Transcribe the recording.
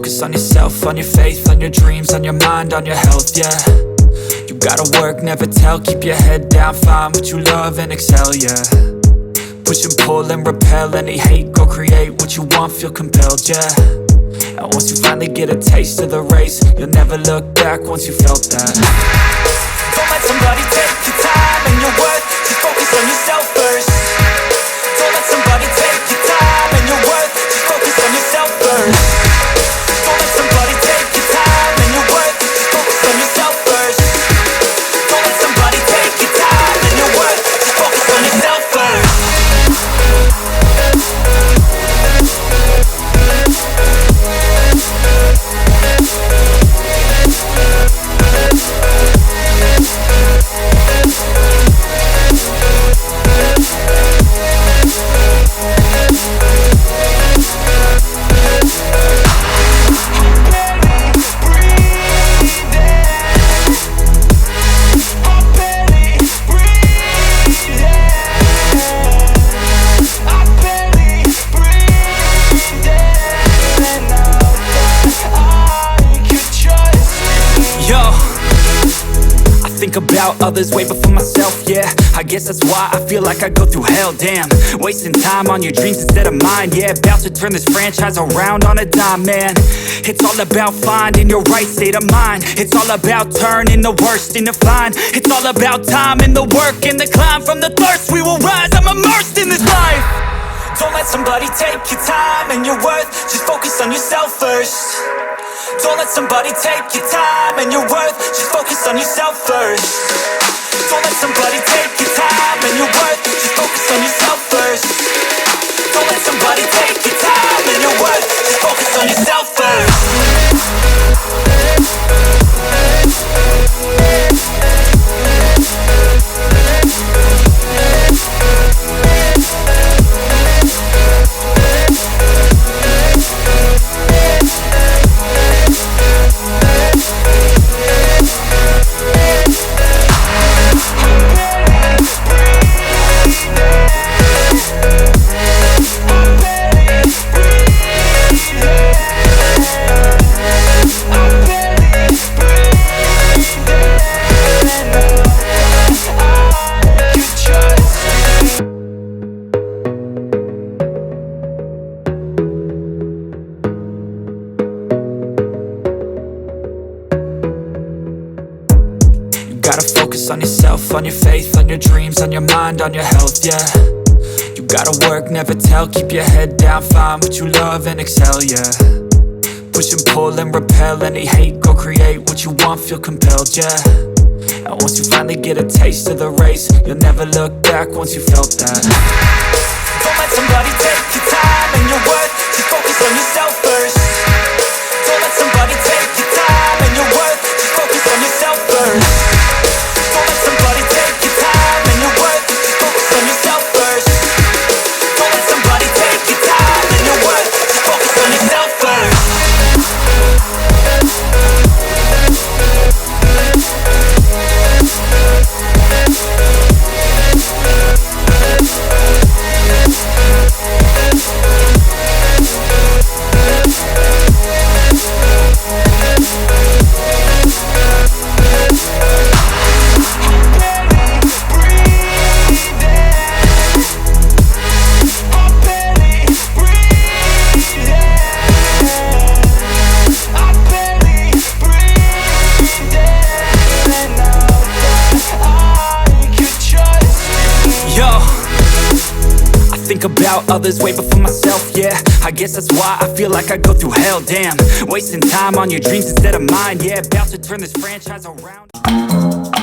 focus on yourself, on your faith, on your dreams, on your mind, on your health, yeah. You gotta work, never tell, keep your head down, find what you love and excel, yeah. Push and pull and repel any hate, go create what you want, feel compelled, yeah. And once you finally get a taste of the race, you'll never look back once you felt that. Don't let somebody take your time and your worth, just focus on yourself first. Don't let somebody take your time and your worth, just focus on yourself first. Don't let somebody take your time and your worth, just focus on yourself first. Don't let somebody take your time and your worth, just focus on yourself first. About others way before myself, yeah. I guess that's why I feel like I go through hell, damn. Wasting time on your dreams instead of mine, yeah. About to turn this franchise around on a dime, man. It's all about finding your right state of mind. It's all about turning the worst into fine. It's all about time and the work and the climb. From the thirst we will rise, I'm immersed in this life. Don't let somebody take your time and your worth, just focus on yourself first. Don't let somebody take your time and your worth, just focus on yourself first. Don't let somebody take your time and your worth, just focus on yourself first. Don't let somebody take your time and your worth, just focus on yourself first. Gotta focus on yourself, on your faith, on your dreams, on your mind, on your health, yeah. You gotta work, never tell, keep your head down, find what you love and excel, yeah. Push and pull and repel any hate, go create what you want, feel compelled, yeah. And once you finally get a taste of the race, you'll never look back once you felt that. Don't let somebody take your time and your worth, just focus on yourself first. Don't let somebody take your time and your worth, just focus on yourself first. Don't let somebody take your time and your worth, just focus on yourself first. Don't let somebody take your time and your worth, just focus on yourself first. Think about others way before myself, yeah. I guess that's why I feel like I go through hell, damn. Wasting time on your dreams instead of mine, yeah. About to turn this franchise around.